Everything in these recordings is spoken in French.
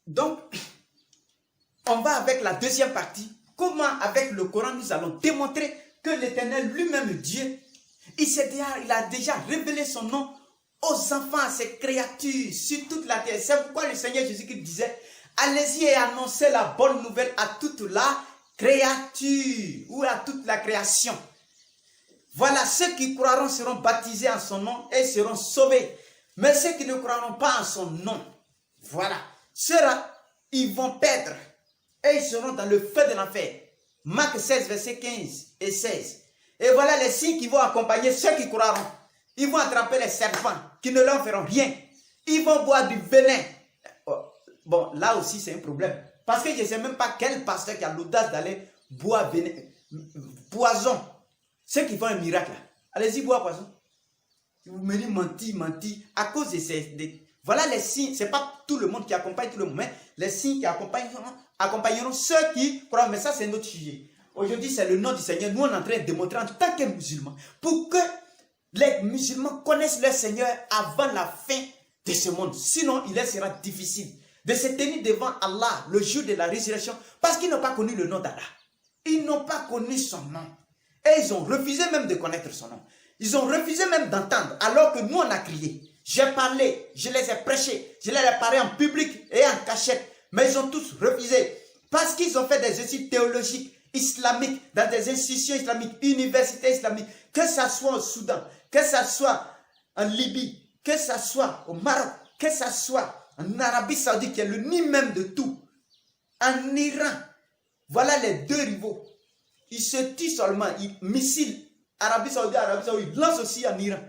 Donc, on va avec la deuxième partie. Comment, avec le Coran, nous allons démontrer que l'Éternel lui-même, Dieu, il a déjà révélé son nom aux enfants, à ses créatures, sur toute la terre. C'est pourquoi le Seigneur Jésus-Christ disait, allez-y et annoncez la bonne nouvelle à toute la créature, ou à toute la création. Voilà, ceux qui croiront seront baptisés en son nom et seront sauvés. Mais ceux qui ne croiront pas en son nom, voilà, ceux-là, ils vont perdre et ils seront dans le feu de l'enfer. Marc 16, versets 15 et 16. Et voilà les signes qui vont accompagner ceux qui croiront. Ils vont attraper les serpents qui ne leur feront rien. Ils vont boire du venin. Bon, là aussi c'est un problème. Parce que je ne sais même pas quel pasteur qui a l'audace d'aller boire poison. Ceux qui font un miracle, allez-y boire poison. Vous me dites menti. À cause de ces... Voilà les signes. Ce n'est pas tout le monde qui accompagne tout le monde, mais les signes qui accompagneront ceux qui croient. Mais ça, c'est notre sujet. Aujourd'hui, c'est le nom du Seigneur. Nous, on est en train de démontrer en tant que musulmans, pour que les musulmans connaissent leur Seigneur avant la fin de ce monde. Sinon, il leur sera difficile de se tenir devant Allah le jour de la résurrection, parce qu'ils n'ont pas connu le nom d'Allah. Ils n'ont pas connu son nom. Et ils ont refusé même de connaître son nom. Ils ont refusé même d'entendre, alors que nous, on a crié. J'ai parlé, je les ai prêchés, je les ai parlé en public et en cachette. Mais ils ont tous refusé. Parce qu'ils ont fait des études théologiques islamiques, dans des institutions islamiques, universités islamiques, que ce soit au Soudan, que ce soit en Libye, que ce soit au Maroc, que ce soit en Arabie Saoudite, qui est le nid même de tout, en Iran. Voilà les deux rivaux. Ils se tuent seulement, ils missiles, Arabie Saoudite, ils lancent aussi en Iran.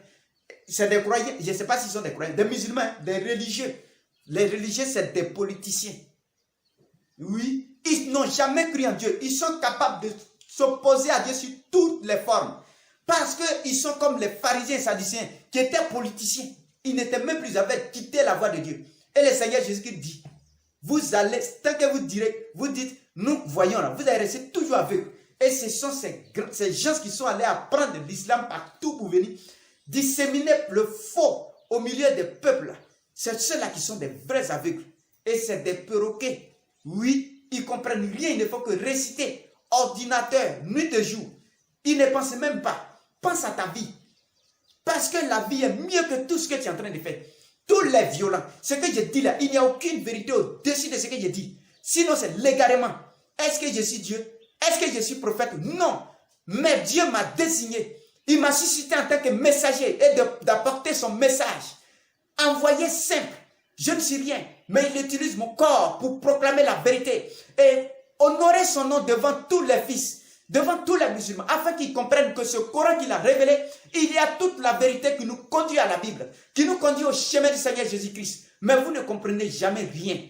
C'est des croyants, je ne sais pas s'ils sont des croyants, des musulmans, des religieux. Les religieux, c'est des politiciens. Oui, ils n'ont jamais cru en Dieu. Ils sont capables de s'opposer à Dieu sur toutes les formes. Parce qu'ils sont comme les pharisiens et sadducéens, qui étaient politiciens. Ils n'étaient même plus, ils avaient quitté la voie de Dieu. Et le Seigneur Jésus-Christ dit, vous allez, tant que vous dites, nous voyons là, vous allez rester toujours avec eux. Et ce sont ces gens qui sont allés apprendre l'islam partout pour venir disséminer le faux au milieu des peuples. C'est ceux-là qui sont des vrais aveugles. Et c'est des perroquets. Oui, ils ne comprennent rien. Il ne faut que réciter. Ordinateur, nuit et jour. Ils ne pensent même pas. Pense à ta vie. Parce que la vie est mieux que tout ce que tu es en train de faire. Tous les violents. Ce que je dis là, il n'y a aucune vérité au-dessus de ce que je dis. Sinon, c'est légalement. Est-ce que je suis Dieu? Est-ce que je suis prophète? Non. Mais Dieu m'a désigné. Il m'a suscité en tant que messager et d'apporter son message. Envoyé simple. Je ne suis rien. Mais il utilise mon corps pour proclamer la vérité. Et honorer son nom devant tous les fils. Devant tous les musulmans. Afin qu'ils comprennent que ce Coran qu'il a révélé, il y a toute la vérité qui nous conduit à la Bible. Qui nous conduit au chemin du Seigneur Jésus-Christ. Mais vous ne comprenez jamais rien.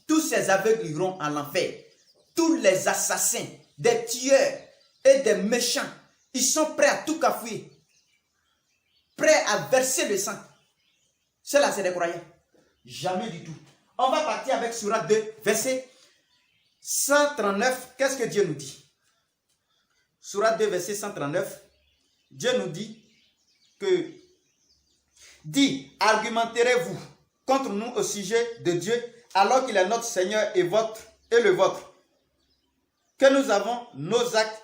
Tous ces aveugles iront en enfer. Tous les assassins, des tueurs et des méchants, ils sont prêts à tout cafouiller. Prêts à verser le sang. Cela, c'est des croyants. Jamais du tout. On va partir avec Surat 2, verset 139. Qu'est-ce que Dieu nous dit? Surat 2, verset 139. Dieu nous dit que, dit, argumenterez-vous contre nous au sujet de Dieu, alors qu'il est notre Seigneur et le vôtre, que nous avons nos actes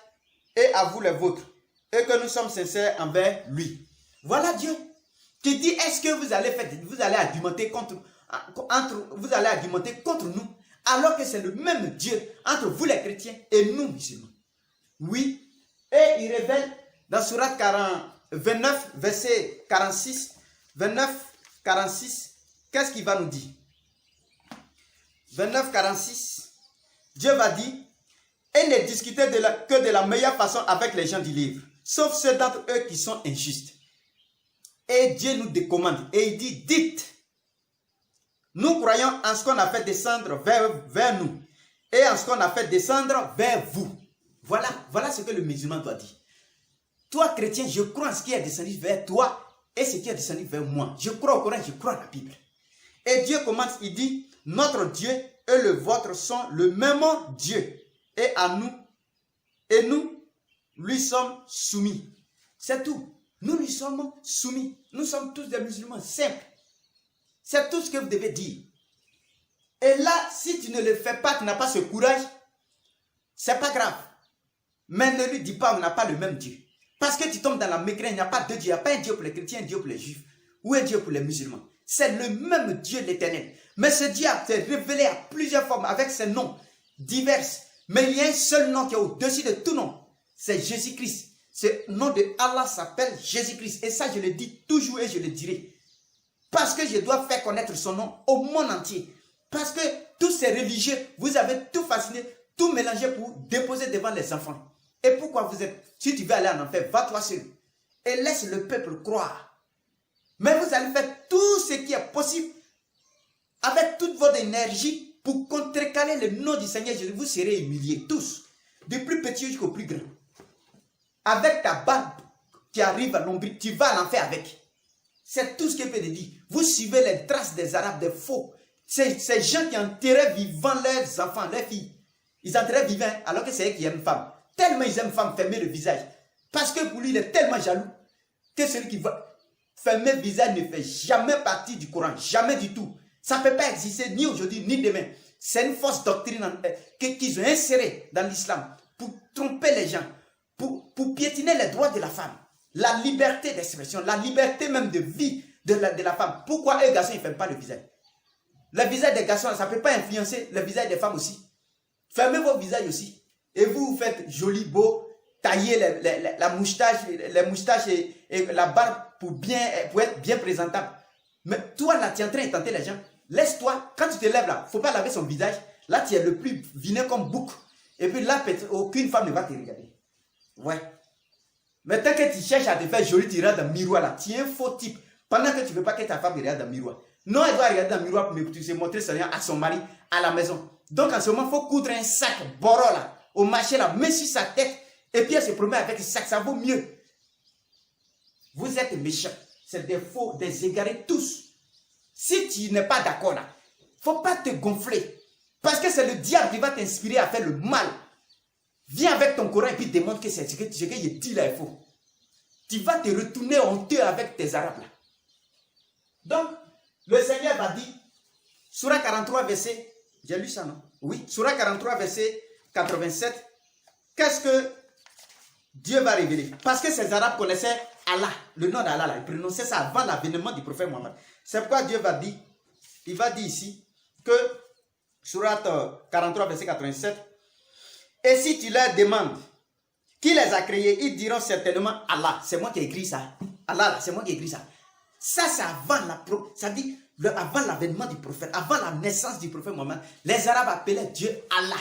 et à vous les vôtres, et que nous sommes sincères envers lui. Voilà Dieu qui dit, est-ce que vous allez argumenter contre nous, alors que c'est le même Dieu entre vous les chrétiens et nous musulmans. Oui, et il révèle dans Surat 29, verset 46, 29, 46, qu'est-ce qu'il va nous dire? 29, 46, Dieu va dire, et ne discutez que de la meilleure façon avec les gens du livre, sauf ceux d'entre eux qui sont injustes. Et Dieu nous décommande, et il dit, dites, nous croyons en ce qu'on a fait descendre vers nous, et en ce qu'on a fait descendre vers vous. Voilà ce que le musulman doit dire. Toi, chrétien, je crois en ce qui est descendu vers toi, et ce qui est descendu vers moi. Je crois au Coran, je crois à la Bible. Et Dieu commence, il dit, notre Dieu et le vôtre sont le même Dieu. Et nous lui sommes soumis. C'est tout. Nous lui sommes soumis. Nous sommes tous des musulmans simples. C'est tout ce que vous devez dire. Et là, si tu ne le fais pas, tu n'as pas ce courage, c'est pas grave. Mais ne lui dis pas, on n'a pas le même Dieu. Parce que tu tombes dans la mécréance, il n'y a pas deux dieux. Il n'y a pas un Dieu pour les chrétiens, un Dieu pour les juifs. Ou un Dieu pour les musulmans. C'est le même Dieu, l'Éternel. Mais ce Dieu a été révélé à plusieurs formes, avec ses noms divers. Mais il y a un seul nom qui est au-dessus de tout nom. C'est Jésus-Christ. Ce nom de Allah s'appelle Jésus-Christ. Et ça, je le dis toujours et je le dirai. Parce que je dois faire connaître son nom au monde entier. Parce que tous ces religieux, vous avez tout fasciné, tout mélangé pour déposer devant les enfants. Et pourquoi vous êtes, si tu veux aller en enfer, va toi seul. Et laisse le peuple croire. Mais vous allez faire tout ce qui est possible avec toute votre énergie pour contrecarrer le nom du Seigneur Jésus. Vous serez humiliés tous, du plus petit jusqu'au plus grand. Avec ta barbe qui arrive à l'ombre, tu vas à l'enfer avec. C'est tout ce que peut te dire. Vous suivez les traces des Arabes, des faux. Ces gens qui enterraient vivants leurs enfants, leurs filles. Ils enterraient vivants alors que c'est eux qui aiment femme. Tellement ils aiment femme, fermer le visage. Parce que pour lui, il est tellement jaloux que celui qui va fermer le visage ne fait jamais partie du Coran. Jamais du tout. Ça ne peut pas exister ni aujourd'hui ni demain. C'est une fausse doctrine qu'ils ont insérée dans l'islam pour tromper les gens, pour piétiner les droits de la femme, la liberté d'expression, la liberté même de vie de la femme. Pourquoi eux, garçons, ils ne ferment pas le visage? Le visage des garçons, ça ne peut pas influencer le visage des femmes aussi. Fermez vos visages aussi. Et vous faites joli, beau, tailler la moustache, les moustaches et la barbe pour être bien présentable. Mais toi, là, tu es en train de tenter les gens. Laisse-toi, quand tu te lèves là, il ne faut pas laver son visage. Là, tu es le plus vilain comme bouc. Et puis là, aucune femme ne va te regarder. Ouais. Mais tant que tu cherches à te faire joli, tu regardes dans le miroir là. Tu es un faux type. Pendant que tu ne veux pas que ta femme regarde dans le miroir. Non, elle doit regarder dans le miroir pour se montrer à son mari à la maison. Donc en ce moment, il faut coudre un sac boro là, au marché là, mets sur sa tête. Et puis elle se promet avec le sac, ça vaut mieux. Vous êtes méchants. C'est des faux, des égarés tous. Si tu n'es pas d'accord là, il ne faut pas te gonfler. Parce que c'est le diable qui va t'inspirer à faire le mal. Viens avec ton Coran et puis démontre que ce que je dis là est faux. Tu vas te retourner honteux avec tes arabes là. Donc, le Seigneur va dire, Surah 43 verset, j'ai lu ça non? Oui, Surah 43 verset 87, qu'est-ce que Dieu va révéler? Parce que ces arabes connaissaient Allah, le nom d'Allah là, ils prononçaient ça avant l'avènement du prophète Mohammed. C'est pourquoi Dieu va dire, il va dire ici, que Surah 43 verset 87, et si tu leur demandes qui les a créés, ils diront certainement Allah, c'est moi qui ai écrit ça. Allah, c'est moi qui ai écrit ça. Ça, c'est avant l'avènement du prophète, avant la naissance du prophète Mohammed. Les Arabes appelaient Dieu Allah.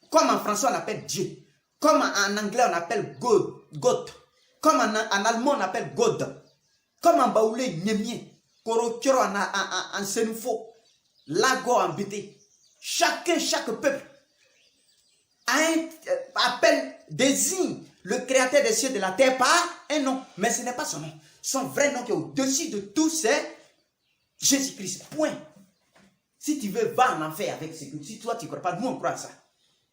Comme en français, on appelle Dieu. Comme en anglais, on appelle God. Comme en allemand, on appelle God. Comme en baoulé, Nyemie. Korokiro en Senufo. Lago en Bété. Chaque peuple appelle, désigne le créateur des cieux et de la terre par un nom. Mais ce n'est pas son nom. Son vrai nom qui est au-dessus de tout, c'est Jésus-Christ. Point. Si tu veux, va en enfer avec ce que si toi tu ne crois pas, nous on croit à ça.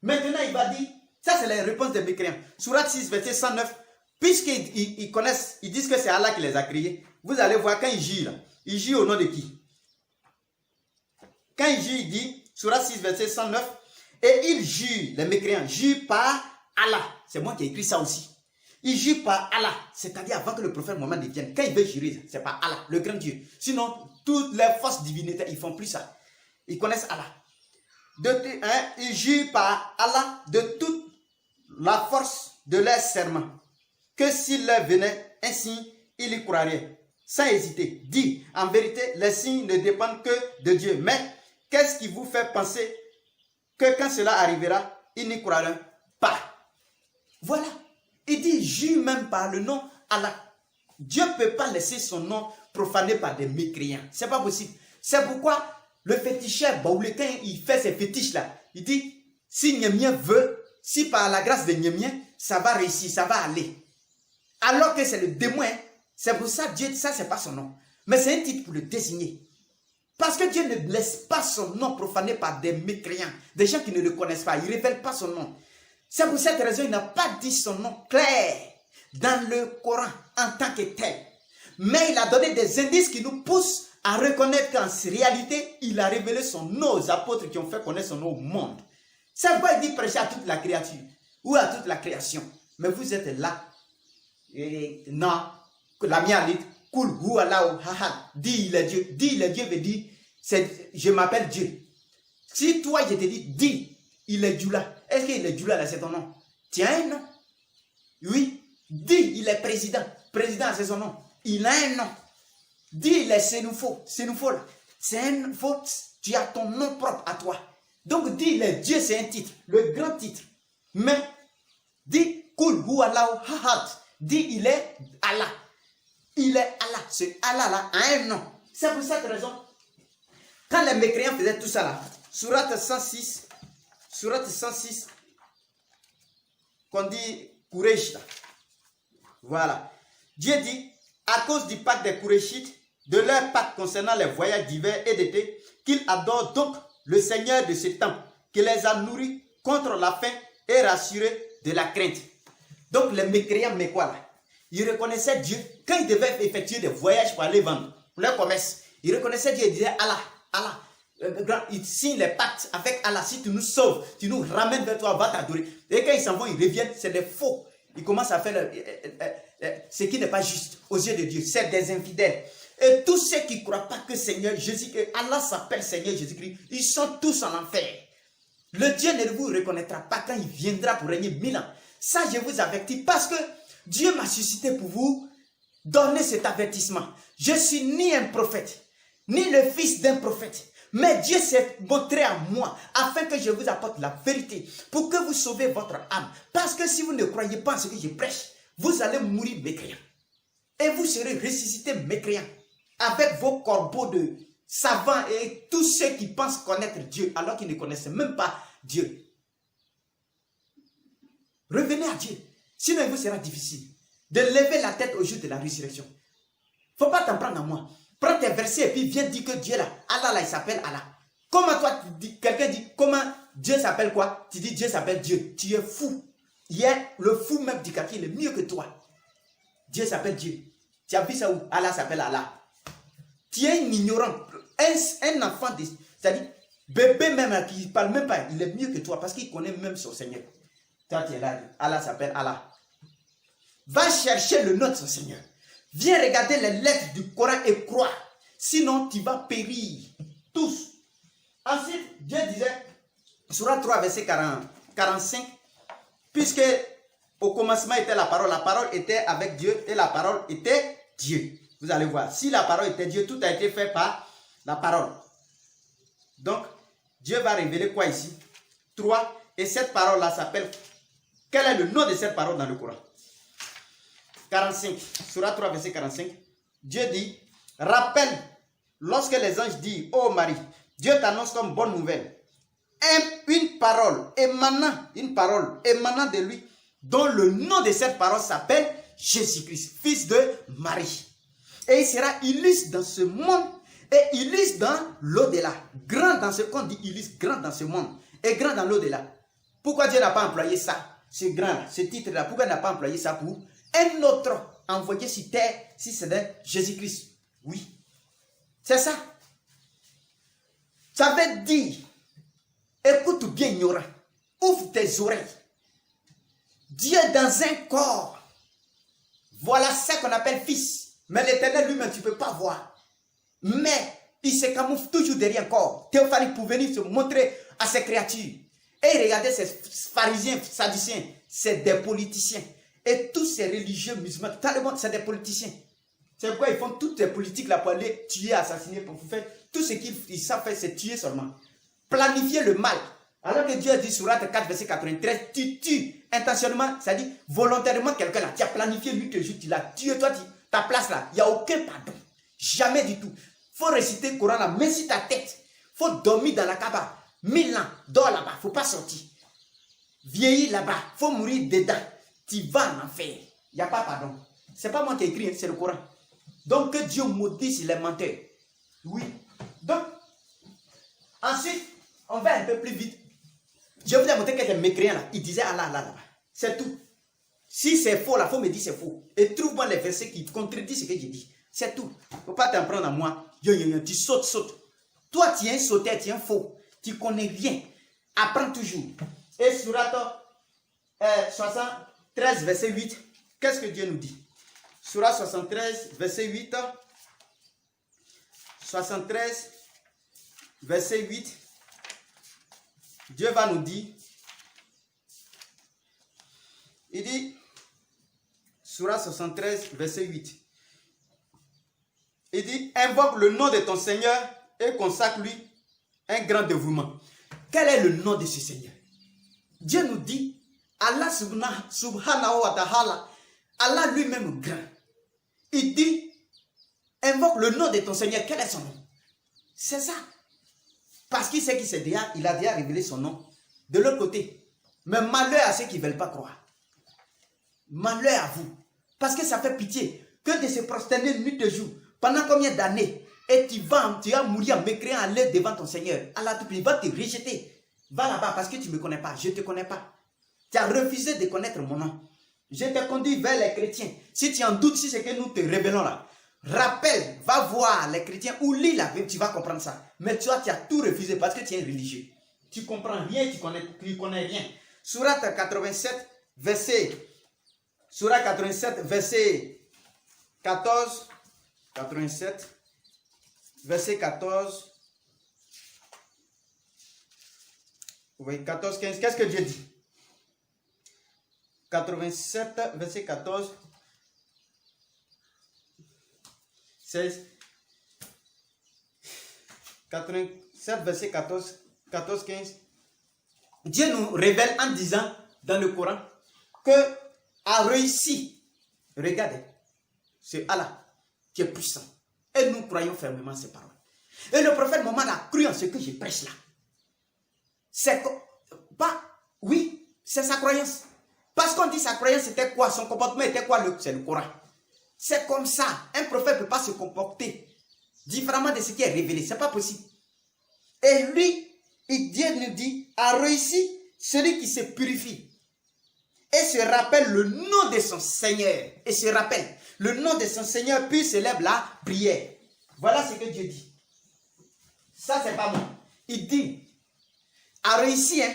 Maintenant, il va dire, ça c'est la réponse des mécréants. Surat 6, verset 109, puisqu'ils connaissent, ils disent que c'est Allah qui les a créés, vous allez voir quand il gît au nom de qui? Quand il gît, il dit, Surat 6, verset 109, et il jure, les mécréants, jure par Allah. C'est moi qui ai écrit ça aussi. Il jure par Allah, c'est-à-dire avant que le prophète Mohammed vienne. Quand il veut jurer, c'est par Allah, le grand Dieu. Sinon, toutes les forces divinitaires, ils ne font plus ça. Ils connaissent Allah. Ils jurent par Allah de toute la force de leur serment, que s'il leur venait un signe, ils y croiraient, sans hésiter. Dit, en vérité, les signes ne dépendent que de Dieu. Mais qu'est-ce qui vous fait penser que quand cela arrivera, ils n'y croiront pas. Voilà. Il dit, jure même par le nom Allah. Dieu ne peut pas laisser son nom profané par des mécréants. Ce n'est pas possible. C'est pourquoi le féticheur Baoulé, quand il fait ses fétiches-là, il dit, si Niamien veut, si par la grâce de Niamien, ça va réussir, ça va aller. Alors que c'est le démon, c'est pour ça Dieu, ça c'est pas son nom. Mais c'est un titre pour le désigner. Parce que Dieu ne laisse pas son nom profané par des mécréants, des gens qui ne le connaissent pas, il ne révèle pas son nom. C'est pour cette raison qu'il n'a pas dit son nom clair dans le Coran en tant que tel. Mais il a donné des indices qui nous poussent à reconnaître qu'en réalité, il a révélé son nom aux apôtres qui ont fait connaître son nom au monde. C'est pourquoi il dit prêcher à toute la créature ou à toute la création. Mais vous êtes là. Et non, la mienne dit, cool, ou Allah, haha, dis il est Dieu. Dis il est Dieu veut dire, je m'appelle Dieu. Si toi je te dis, dis il est Dieu là. Est-ce qu'il est Dieu là, c'est ton nom? Tiens un nom. Oui. Dis il est président. Président, c'est son nom. Il a un nom. Dis il est Sénoufo. Sénoufo là. C'est un faux. Tu as ton nom propre à toi. Donc dis il est Dieu, c'est un titre. Le grand titre. Mais dis Kul hu Allahu ahad. Dis il est Allah. Il est Allah. Ce Allah là a un nom. C'est pour cette raison. Quand les mécréants faisaient tout ça là, Sourate 106, qu'on dit Quraysh là. Voilà. Dieu dit, à cause du pacte des Qurayshites, de leur pacte concernant les voyages d'hiver et d'été, qu'ils adorent donc le Seigneur de ce temps, qui les a nourris contre la faim et rassurés de la crainte. Donc les mécréants, mais quoi là? Ils reconnaissaient Dieu quand ils devaient effectuer des voyages pour aller vendre, pour leur commerce. Ils reconnaissaient Dieu et disaient Allah, Allah. Ils signent les pactes avec Allah. Si tu nous sauves, tu nous ramènes vers toi, va t'adorer. Et quand ils s'en vont, ils reviennent, c'est des faux. Ils commencent à faire ce qui n'est pas juste aux yeux de Dieu. C'est des infidèles. Et tous ceux qui ne croient pas que Seigneur Jésus, que Allah s'appelle Seigneur Jésus-Christ, ils sont tous en enfer. Le Dieu ne vous reconnaîtra pas quand il viendra pour régner 1000 ans. Ça, je vous avertis parce que Dieu m'a suscité pour vous donner cet avertissement. Je suis ni un prophète, ni le fils d'un prophète. Mais Dieu s'est montré à moi afin que je vous apporte la vérité pour que vous sauvez votre âme. Parce que si vous ne croyez pas en ce que je prêche, vous allez mourir mécréant. Et vous serez ressuscités mécréants avec vos corbeaux de savants et tous ceux qui pensent connaître Dieu alors qu'ils ne connaissent même pas Dieu. Revenez à Dieu. Sinon, il vous sera difficile de lever la tête au jour de la résurrection. Il ne faut pas t'en prendre à moi. Prends tes versets et puis viens dire que Dieu là, Allah là, il s'appelle Allah. Comment toi, quelqu'un dit, comment Dieu s'appelle quoi? Tu dis Dieu s'appelle Dieu. Tu es fou. Il y a le fou même du quartier, il est mieux que toi. Dieu s'appelle Dieu. Tu as vu ça où? Allah s'appelle Allah. Tu es un ignorant. Un enfant, c'est-à-dire, bébé même qui ne parle même pas, il est mieux que toi parce qu'il connaît même son Seigneur. Toi, tu es là, Allah s'appelle Allah. Va chercher le nom de son Seigneur. Viens regarder les lettres du Coran et croire. Sinon, tu vas périr. Tous. Ensuite, Dieu disait, Sourate 3, verset 45, puisque au commencement était la parole était avec Dieu et la parole était Dieu. Vous allez voir, si la parole était Dieu, tout a été fait par la parole. Donc, Dieu va révéler quoi ici? 3, et cette parole-là s'appelle, quel est le nom de cette parole dans le Coran? 45, Sourate 3, verset 45, Dieu dit, rappelle, lorsque les anges disent, ô Marie, Dieu t'annonce comme bonne nouvelle, une parole émanant de lui, dont le nom de cette parole s'appelle Jésus-Christ, fils de Marie. Et il sera illustre dans ce monde et illustre dans l'au-delà. Grand dans ce qu'on dit illustre, grand dans ce monde et grand dans l'au-delà. Pourquoi Dieu n'a pas employé ça, ce grand, ce titre-là? Pourquoi il n'a pas employé ça pour un autre envoyé sur terre, si c'est Jésus-Christ? Oui, c'est ça. Ça veut dire, écoute bien ignorant, ouvre tes oreilles. Dieu dans un corps, voilà ça qu'on appelle fils. Mais l'Éternel lui-même, tu ne peux pas voir. Mais il se camoufle toujours derrière un corps. Théophanie pour venir se montrer à ses créatures. Et regardez ces pharisiens, sadduciens, c'est des politiciens. Et tous ces religieux musulmans, tout le monde, c'est des politiciens. C'est pourquoi ils font toutes les politiques là pour aller tuer, assassiner, pour faire tout ce qu'ils savent faire, c'est tuer seulement. Planifier le mal. Alors que Dieu dit, Sourate 4, verset 93, tu tues intentionnellement, c'est-à-dire volontairement quelqu'un là. Tu as planifié lui te joue, tu l'as tué, toi, ta place là, il n'y a aucun pardon. Jamais du tout. Il faut réciter le Coran là, mets sur ta tête. Il faut dormir dans la Kaaba. 1000 ans, dors là-bas, il ne faut pas sortir. Vieillir là-bas, il faut mourir dedans. Tu vas en enfer. Il n'y a pas pardon. Ce n'est pas moi qui ai écrit, c'est le Coran. Donc que Dieu maudisse les menteurs. Oui. Donc, ensuite, on va un peu plus vite. Je vous ai montré quelques mécréants là. Ils disaient Allah, Allah, là-bas. C'est tout. Si c'est faux là, il faut me dire c'est faux. Et trouve-moi les versets qui contredisent ce que j'ai dit. C'est tout. Il ne faut pas t'en prendre à moi. Tu sautes. Toi, tu es un sauteur, tu es un faux. Tu ne connais rien. Apprends toujours. Et Sourate 73, verset 8, qu'est-ce que Dieu nous dit? Sourate 73, verset 8. 73, verset 8. Dieu va nous dire, il dit, Sourate 73, verset 8. Il dit, invoque le nom de ton Seigneur et consacre-lui un grand dévouement. Quel est le nom de ce Seigneur? Dieu nous dit, Allah subhanahu wa ta'ala, Allah lui-même grand. Il dit, invoque le nom de ton Seigneur. Quel est son nom? C'est ça. Parce qu'il sait il a déjà révélé son nom. De l'autre côté. Mais malheur à ceux qui ne veulent pas croire. Malheur à vous. Parce que ça fait pitié. Que de se prosterner nuit et jour. Pendant combien d'années? Et tu vas mourir en mécréant à l'aide devant ton Seigneur. Allah il va te rejeter. Va là-bas parce que tu ne me connais pas. Je ne te connais pas. Tu as refusé de connaître mon nom. Je te conduis vers les chrétiens. Si tu en doutes si c'est que nous te révélons là. Rappelle, va voir les chrétiens ou lis la Bible, tu vas comprendre ça. Mais toi, tu as tout refusé parce que tu es religieux. Tu ne comprends rien, tu connais rien. Sourate 87, verset 14. 87, verset 14. Oui, 14, 15. Qu'est-ce que Dieu dit? 87, verset 14. 16. 87, verset 14, 15. Dieu nous révèle en disant dans le Coran que a réussi. Regardez, c'est Allah qui est puissant. Et nous croyons fermement ces paroles. Et le prophète Mohammed a cru en ce que je prêche là. C'est pas, oui, c'est sa croyance. Parce qu'on dit sa croyance c'était quoi? Son comportement était quoi? C'est le Coran. C'est comme ça. Un prophète ne peut pas se comporter différemment de ce qui est révélé. Ce n'est pas possible. Et lui, Dieu nous dit, a réussi celui qui se purifie. Et se rappelle le nom de son Seigneur. Et se rappelle le nom de son Seigneur, puis se lève la prière. Voilà ce que Dieu dit. Ça, c'est pas moi. Il dit, a réussi, hein,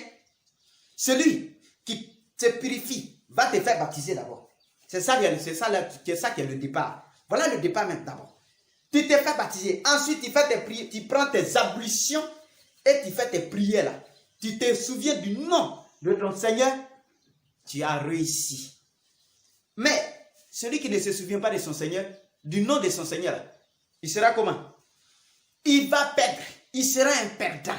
celui qui se purifie, va te faire baptiser d'abord. C'est ça qui est le départ. Voilà le départ même d'abord. Tu te fais baptiser. Ensuite, tu fais tes prières, tu prends tes ablutions et tu fais tes prières là. Tu te souviens du nom de ton Seigneur. Tu as réussi. Mais celui qui ne se souvient pas de son Seigneur, du nom de son Seigneur, il sera comment? Il va perdre. Il sera un perdant.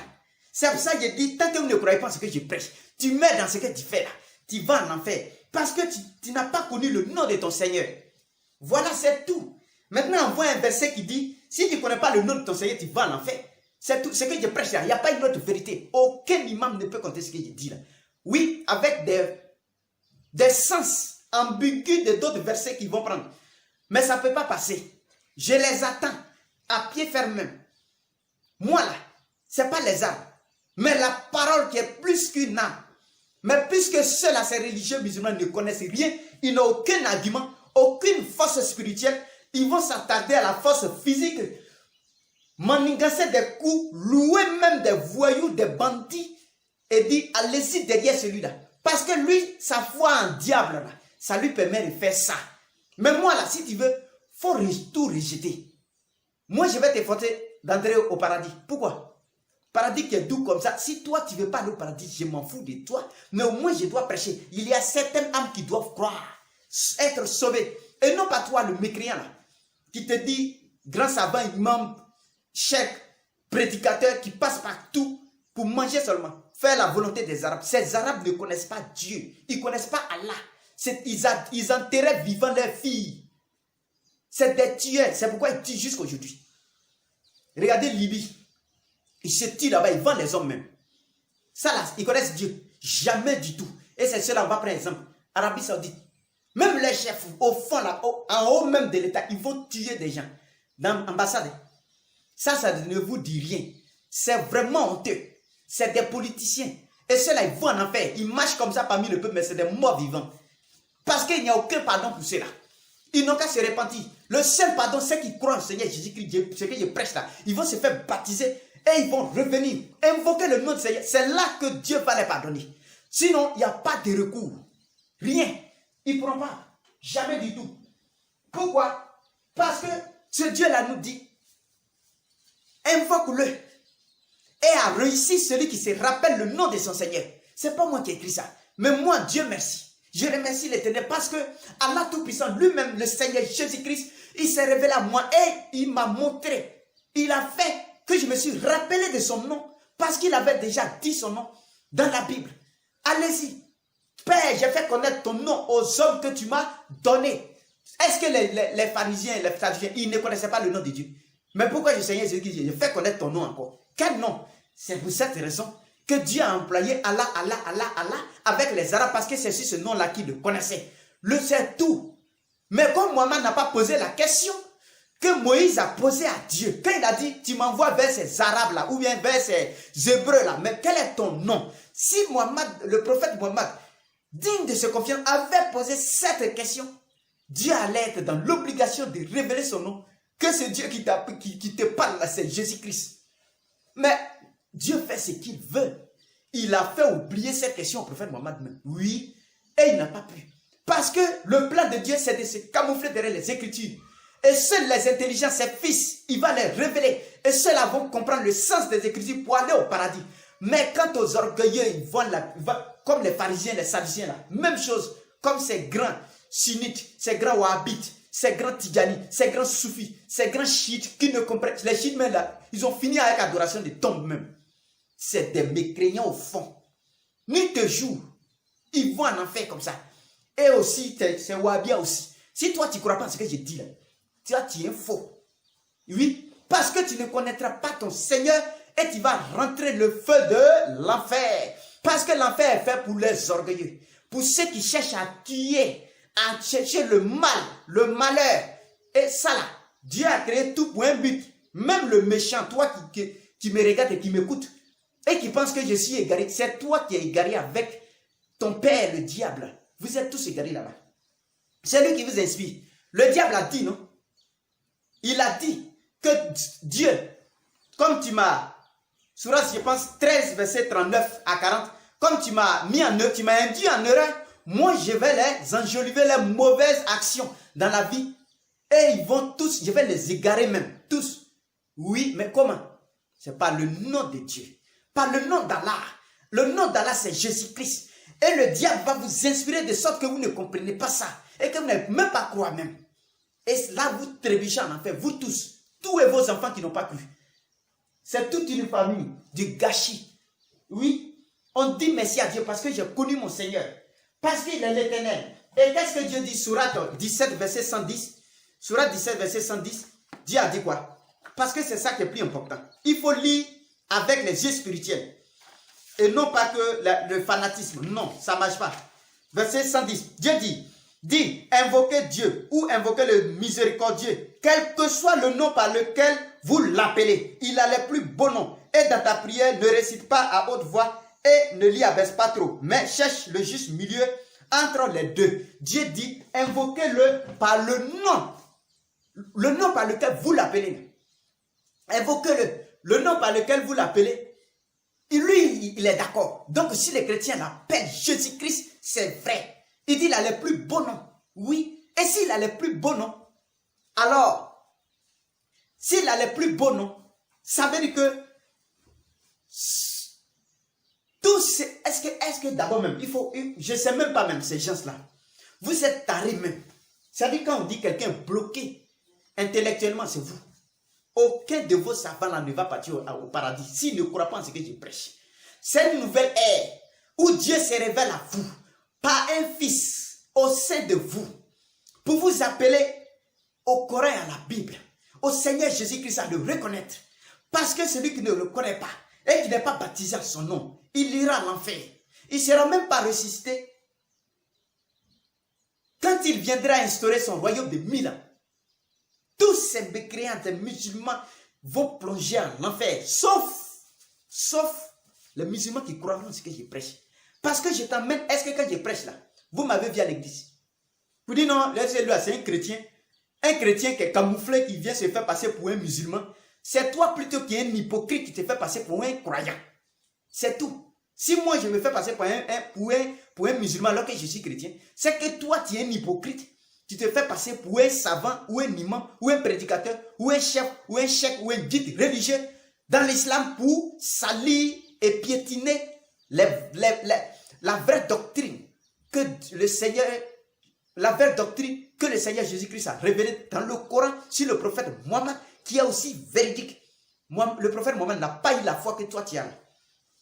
C'est pour ça que je dis, tant que vous ne croyez pas en ce que je prêche, tu mets dans ce que tu fais là. Tu vas en enfer. Parce que tu n'as pas connu le nom de ton Seigneur. Voilà, c'est tout. Maintenant, on voit un verset qui dit, si tu ne connais pas le nom de ton Seigneur, tu vas en enfer. C'est tout. Ce que je prêche là, il n'y a pas une autre vérité. Aucun imam ne peut compter ce que je dis là. Oui, avec des sens ambigus de d'autres versets qu'ils vont prendre. Mais ça ne peut pas passer. Je les attends à pied ferme même. Moi là, ce n'est pas les armes, mais la parole qui est plus qu'une arme. Mais puisque ceux-là, ces religieux musulmans ne connaissent rien, ils n'ont aucun argument, aucune force spirituelle, ils vont s'attarder à la force physique, manigancer des coups, louer même des voyous, des bandits, et dire, allez-y derrière celui-là. Parce que lui, sa foi en diable, là, ça lui permet de faire ça. Mais moi, là, si tu veux, il faut tout rejeter. Moi, je vais te forcer d'entrer au paradis. Pourquoi? Paradis qui est doux comme ça. Si toi, tu ne veux pas aller au paradis, je m'en fous de toi. Mais au moins, je dois prêcher. Il y a certaines âmes qui doivent croire, être sauvées. Et non pas toi, le mécréant, là, qui te dit, grand savant, imam, cheikh, prédicateur, qui passe partout pour manger seulement. faire la volonté des Arabes. Ces Arabes ne connaissent pas Dieu. Ils ne connaissent pas Allah. Ils enterraient vivant leurs filles. C'est des tueurs. C'est pourquoi ils tuent jusqu'à aujourd'hui. Regardez Libye. Ils se tuent là-bas. Ils vendent les hommes même. Ça là, ils connaissent Dieu. Jamais du tout. Et c'est cela, on va prendre un exemple. Arabie Saoudite. Même les chefs, au fond, là, en haut même de l'État, ils vont tuer des gens. Dans l'ambassade. Ça ne vous dit rien. C'est vraiment honteux. C'est des politiciens. Et ceux-là, ils vont en enfer. Ils marchent comme ça parmi le peuple, mais c'est des morts vivants. Parce qu'il n'y a aucun pardon pour ceux-là. Ils n'ont qu'à se repentir. Le seul pardon, c'est qu'ils croient en Seigneur Jésus-Christ, ce que je prêche là. Ils vont se faire baptiser et ils vont revenir, invoquer le nom de Seigneur. C'est là que Dieu va les pardonner. Sinon, il n'y a pas de recours. Rien. Ils ne pourront pas. Jamais du tout. Pourquoi? Parce que ce Dieu-là nous dit, invoque-le. Et a réussi celui qui se rappelle le nom de son Seigneur. Ce n'est pas moi qui ai écrit ça. Mais moi, Dieu merci. Je remercie l'Éternel parce que Allah Tout-Puissant, lui-même, le Seigneur Jésus-Christ, il s'est révélé à moi et il m'a montré. Il a fait que je me suis rappelé de son nom parce qu'il avait déjà dit son nom dans la Bible. Allez-y. Père, j'ai fait connaître ton nom aux hommes que tu m'as donnés. Est-ce que les pharisiens, les sadducéens, ils ne connaissaient pas le nom de Dieu? Mais pourquoi je Seigneur Jésus-Christ, j'ai fait connaître ton nom encore? Quel nom? C'est pour cette raison que Dieu a employé Allah avec les Arabes parce que c'est sur ce nom-là qu'ils le connaissaient. Le c'est tout. Mais comme Mohammed n'a pas posé la question que Moïse a posée à Dieu, quand il a dit, tu m'envoies vers ces Arabes-là ou bien vers ces Hébreux-là, mais quel est ton nom? Si Mohammed, le prophète Mohammed, digne de se confiance, avait posé cette question, Dieu allait être dans l'obligation de révéler son nom, que ce Dieu qui te parle là, c'est Jésus-Christ. Mais Dieu fait ce qu'il veut. Il a fait oublier cette question au prophète Mohammed même. Oui, et il n'a pas pu. Parce que le plan de Dieu, c'est de se camoufler derrière les Écritures. Et seuls les intelligents, ses fils, il va les révéler. Et ceux-là vont comprendre le sens des Écritures pour aller au paradis. Mais quant aux orgueilleux, ils vont comme les pharisiens, les sadducéens, là, même chose, comme ces grands sunnites, ces grands wahhabites, ces grands tidjani, ces grands soufis, ces grands chiites qui ne comprennent. Les chiites même là, ils ont fini avec l'adoration des tombes même. C'est des mécréants au fond. Nuit et jour, ils vont en enfer comme ça. Et aussi, c'est wahhabia aussi. Si toi tu ne crois pas à ce que je dis là, tu es faux. Oui, parce que tu ne connaîtras pas ton Seigneur et tu vas rentrer le feu de l'enfer. Parce que l'enfer est fait pour les orgueilleux, pour ceux qui cherchent à tuer, à chercher le mal, le malheur. Et ça là, Dieu a créé tout pour un but. Même le méchant, toi qui me regardes et qui m'écoutes, et qui pense que je suis égaré, c'est toi qui es égaré avec ton père, le diable. Vous êtes tous égarés là-bas. C'est lui qui vous inspire. Le diable a dit, non? Il a dit que Dieu, comme tu m'as, Sourate, je pense, 13, verset 39 à 40, comme tu m'as mis en œuvre, tu m'as induit en erreur, moi je vais les enjoliver les mauvaises actions dans la vie. Et ils vont tous, je vais les égarer même, tous. Oui, mais comment? C'est par le nom de Dieu. Par le nom d'Allah. Le nom d'Allah, c'est Jésus-Christ. Et le diable va vous inspirer de sorte que vous ne comprenez pas ça. Et que vous n'avez même pas croire même. Et là, vous trébuchez en enfer, vous tous. Tous et vos enfants qui n'ont pas cru. C'est toute une famille du gâchis. Oui, on dit merci à Dieu parce que j'ai connu mon Seigneur. Parce qu'il est l'Éternel. Et qu'est-ce que Dieu dit? Sourate 17, verset 110. Sourate 17, verset 110. Dieu a dit quoi? Parce que c'est ça qui est plus important. Il faut lire avec les yeux spirituels. Et non pas que le fanatisme. Non, ça ne marche pas. Verset 110. Dieu dit, invoquez Dieu ou invoquez le miséricordieux, quel que soit le nom par lequel vous l'appelez. Il a les plus beaux noms. Et dans ta prière, ne récite pas à haute voix et ne l'y abaisse pas trop, mais cherche le juste milieu entre les deux. Dieu dit, invoquez-le par le nom par lequel vous l'appelez. Invoquez-le, le nom par lequel vous l'appelez. Lui, il est d'accord. Donc, si les chrétiens l'appellent Jésus-Christ, c'est vrai. Il dit, il a les plus beaux noms. Oui. Et s'il a les plus beaux noms, alors, s'il a les plus beaux noms, ça veut dire que tous, est-ce que d'abord même, il faut, je ne sais même pas même ces gens-là. Vous êtes tarés même. Ça veut dire quand on dit quelqu'un bloqué intellectuellement, c'est vous. Aucun de vos savants là ne va partir au paradis s'il ne croit pas en ce que je prêche. C'est une nouvelle ère où Dieu se révèle à vous par un fils au sein de vous pour vous appeler au Coran et à la Bible, au Seigneur Jésus-Christ à le reconnaître. Parce que celui qui ne le connaît pas et qui n'est pas baptisé à son nom, il ira à l'enfer. Il ne sera même pas ressuscité quand il viendra instaurer son royaume de 1000 ans. Tous ces mécréants, ces musulmans vont plonger en enfer, sauf les musulmans qui croiront ce que je prêche. Parce que je t'emmène, est-ce que quand je prêche là, vous m'avez vu à l'église? Vous dites non, c'est un chrétien qui est camouflé, qui vient se faire passer pour un musulman. C'est toi plutôt qui es un hypocrite qui te fait passer pour un croyant. C'est tout. Si moi je me fais passer pour un musulman alors que je suis chrétien, c'est que toi tu es un hypocrite. Tu te fais passer pour un savant, ou un imam, ou un prédicateur, ou un chef, ou un cheikh, ou un guide religieux dans l'islam pour salir et piétiner la vraie doctrine que le Seigneur, Jésus-Christ a révélée dans le Coran sur le prophète Mohammed, qui est aussi véridique. Le prophète Mohammed n'a pas eu la foi que toi tu as.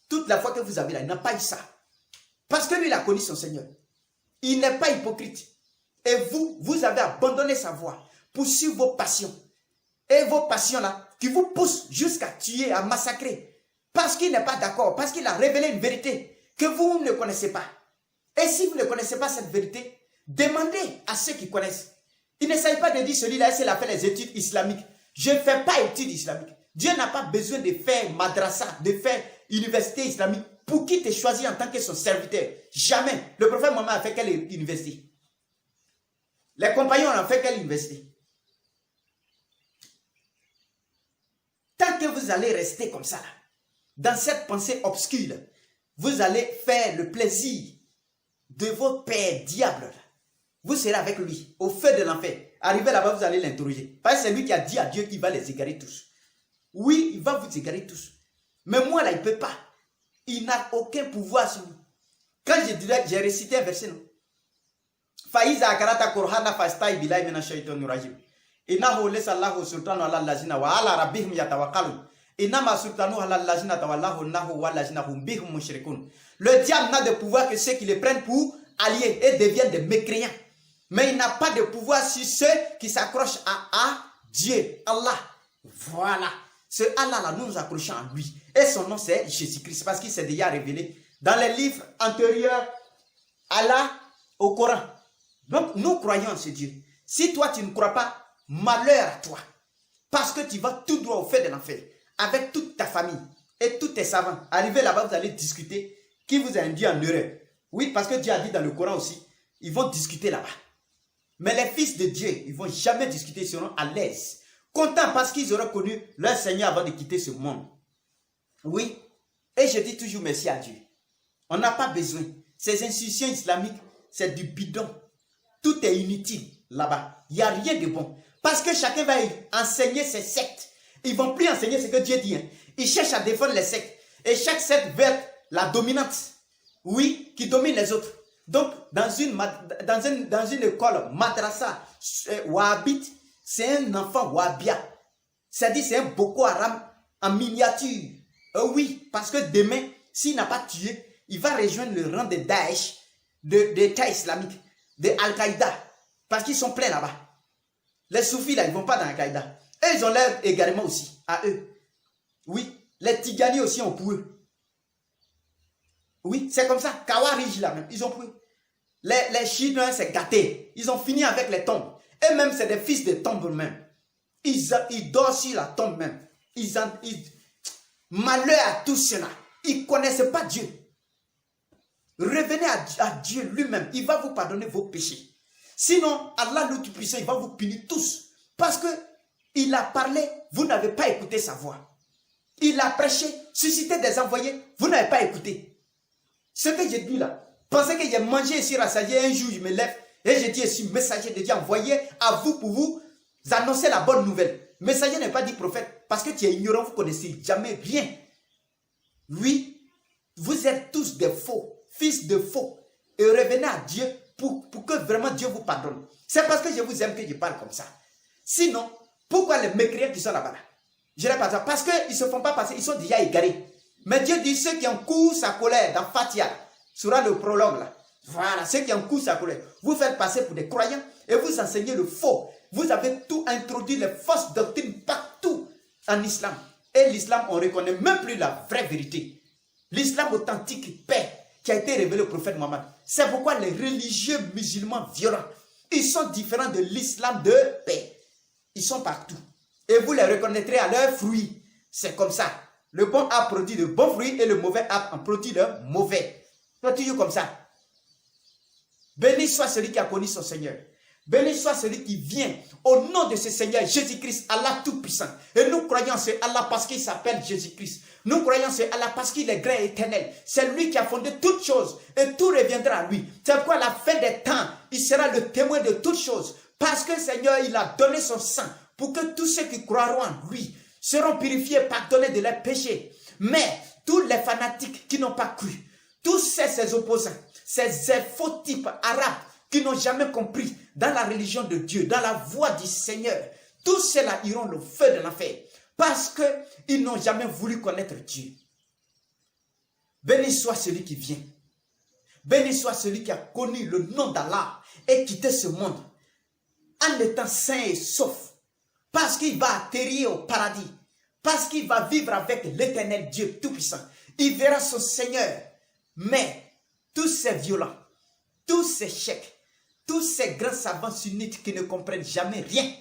Toute la foi que vous avez là, il n'a pas eu ça. Parce que lui, il a connu son Seigneur. Il n'est pas hypocrite. Et vous avez abandonné sa voie pour suivre vos passions. Et vos passions là, qui vous poussent jusqu'à tuer, à massacrer. Parce qu'il n'est pas d'accord, parce qu'il a révélé une vérité que vous ne connaissez pas. Et si vous ne connaissez pas cette vérité, demandez à ceux qui connaissent. Il ne s'agit pas de dire celui-là, s'il a fait les études islamiques. Je ne fais pas études islamiques. Dieu n'a pas besoin de faire madrasa, de faire université islamique pour qui te choisit en tant que son serviteur. Jamais. Le prophète Mohammed a fait quelle université? Les compagnons ont fait quelle université? Tant que vous allez rester comme ça, dans cette pensée obscure, vous allez faire le plaisir de votre père diable. Vous serez avec lui, au feu de l'enfer. Arrivé là-bas, vous allez l'interroger. Parce que c'est lui qui a dit à Dieu qu'il va les égarer tous. Oui, il va vous égarer tous. Mais moi, là, il ne peut pas. Il n'a aucun pouvoir sur nous. Quand j'ai récité un verset, non? Faïza akarata kurhana fastai bilay mina shaytanir rajim. Innahu laysa Allahu sultanu ala allazina wa ala rabbihim yatawakkalun. Innama sultanu ala allazina tawallahu nahu wa allazina hum bihum mushrikun. Le diable n'a de pouvoir que ceux qui le prennent pour alliés et deviennent des mécréants. Mais il n'a pas de pouvoir sur ceux qui s'accrochent à Dieu, Allah. Voilà. Ce Allah-là, nous nous accrochons à lui. Et son nom, c'est Jésus-Christ, parce qu'il s'est déjà révélé dans les livres antérieurs au Coran. Donc, nous croyons en ce Dieu. Si toi, tu ne crois pas, malheur à toi. Parce que tu vas tout droit au feu de l'enfer. Avec toute ta famille et tous tes savants. Arrivé là-bas, vous allez discuter qui vous a induit en erreur. Oui, parce que Dieu a dit dans le Coran aussi, ils vont discuter là-bas. Mais les fils de Dieu, ils ne vont jamais discuter, ils seront à l'aise. Contents parce qu'ils auront connu leur Seigneur avant de quitter ce monde. Oui, et je dis toujours merci à Dieu. On n'a pas besoin. Ces institutions islamiques, c'est du bidon. Tout est inutile là-bas. Il n'y a rien de bon. Parce que chacun va enseigner ses sectes. Ils ne vont plus enseigner ce que Dieu dit. Ils cherchent à défendre les sectes. Et chaque secte veut être la dominante. Oui, qui domine les autres. Donc, dans une école madrasa wahhabite, c'est un enfant wahhabia. C'est-à-dire, c'est un Boko Haram en miniature. Oui, parce que demain, s'il n'a pas tué, il va rejoindre le rang de Daesh, de l'État islamique, de Al-Qaïda. Parce qu'ils sont pleins là-bas. Les soufis, là, ils ne vont pas dans Al-Qaïda. Et ils ont l'air également aussi, à eux. Oui, les Tigani aussi ont pour eux. Oui, c'est comme ça. Kawarij là même, ils ont pris. Les Chinois, c'est gâté. Ils ont fini avec les tombes. Et même, c'est des fils de tombes même. Ils dorment sur la tombe même. Malheur à tous ceux-là. Ils ne connaissent pas Dieu. Revenez à Dieu lui-même. Il va vous pardonner vos péchés. Sinon, Allah le Tout-Puissant, il va vous punir tous. Parce que il a parlé, vous n'avez pas écouté sa voix. Il a prêché, suscité des envoyés, vous n'avez pas écouté. Ce que j'ai dit là, pensez que j'ai mangé ici rassasié, un jour je me lève et je dis je suis messager de Dieu envoyé à vous pour vous annoncer la bonne nouvelle. Messager n'est pas dit prophète parce que tu es ignorant, vous ne connaissez jamais rien. Oui, vous êtes tous des faux, fils de faux. Et revenez à Dieu pour que vraiment Dieu vous pardonne. C'est parce que je vous aime que je parle comme ça. Sinon, pourquoi les mécréants qui sont là-bas là? Je ne sais pas ça. Parce qu'ils ne se font pas passer, ils sont déjà égarés. Mais Dieu dit, ceux qui encourent sa colère dans Fatia, sera le prologue là. Voilà, ceux qui encourent sa colère. Vous faites passer pour des croyants et vous enseignez le faux. Vous avez tout introduit, les fausses doctrines partout en islam. Et l'islam, on ne reconnaît même plus la vraie vérité. L'islam authentique, paix, qui a été révélé au prophète Mohammed. C'est pourquoi les religieux musulmans violents, ils sont différents de l'islam de paix. Ils sont partout. Et vous les reconnaîtrez à leurs fruits. C'est comme ça. Le bon arbre produit de bons fruits et le mauvais arbre en produit de mauvais. C'est toujours comme ça. Béni soit celui qui a connu son Seigneur. Béni soit celui qui vient au nom de ce Seigneur Jésus-Christ, Allah Tout-Puissant. Et nous croyons c'est Allah parce qu'il s'appelle Jésus-Christ. Nous croyons c'est Allah parce qu'il est grand et éternel. C'est lui qui a fondé toutes choses et tout reviendra à lui. C'est pourquoi à la fin des temps, il sera le témoin de toutes choses. Parce que le Seigneur, il a donné son sang pour que tous ceux qui croiront en lui seront purifiés, pardonnés de leurs péchés. Mais tous les fanatiques qui n'ont pas cru, tous ces opposants, ces faux types arabes qui n'ont jamais compris dans la religion de Dieu, dans la voie du Seigneur, tous ceux-là iront le feu de l'enfer parce qu'ils n'ont jamais voulu connaître Dieu. Béni soit celui qui vient. Béni soit celui qui a connu le nom d'Allah et quitté ce monde en étant sain et sauf. Parce qu'il va atterrir au paradis. Parce qu'il va vivre avec l'éternel Dieu Tout-Puissant. Il verra son Seigneur. Mais tous ces violents, tous ces chèques, tous ces grands savants sunnites qui ne comprennent jamais rien,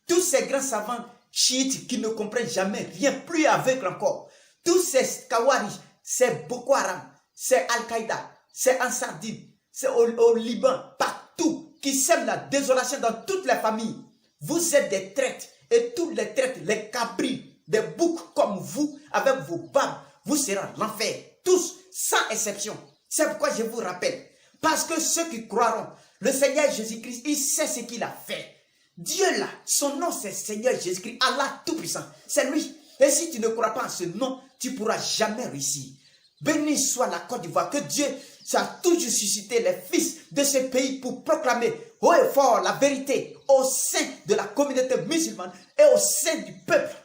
tous ces grands savants chiites qui ne comprennent jamais rien, plus aveugles encore, tous ces Kawari, ces Boko Haram, ces Al-Qaïda, ces Ansar-Din, c'est au Liban, partout, qui sèment la désolation dans toutes les familles. Vous êtes des traîtres, et tous les traîtres, les cabris, des boucs comme vous, avec vos barbes, vous serez en l'enfer, tous, sans exception. C'est pourquoi je vous rappelle, parce que ceux qui croiront, le Seigneur Jésus-Christ, il sait ce qu'il a fait. Dieu là, son nom c'est Seigneur Jésus-Christ, Allah Tout-Puissant, c'est lui. Et si tu ne crois pas en ce nom, tu ne pourras jamais réussir. Béni soit la Côte d'Ivoire, que Dieu a toujours suscité les fils de ce pays pour proclamer haut et fort la vérité au sein de la communauté musulmane et au sein du peuple.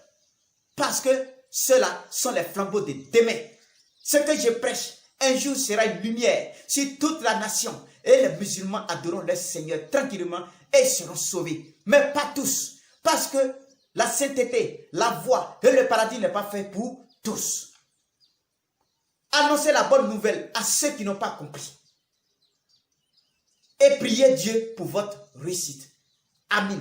Parce que ceux-là sont les flambeaux de demain. Ce que je prêche, un jour sera une lumière sur toute la nation et les musulmans adoreront leur Seigneur tranquillement et seront sauvés. Mais pas tous, parce que la sainteté, la voie et le paradis n'est pas fait pour tous. Annoncez la bonne nouvelle à ceux qui n'ont pas compris. Et priez Dieu pour votre réussite. Amen.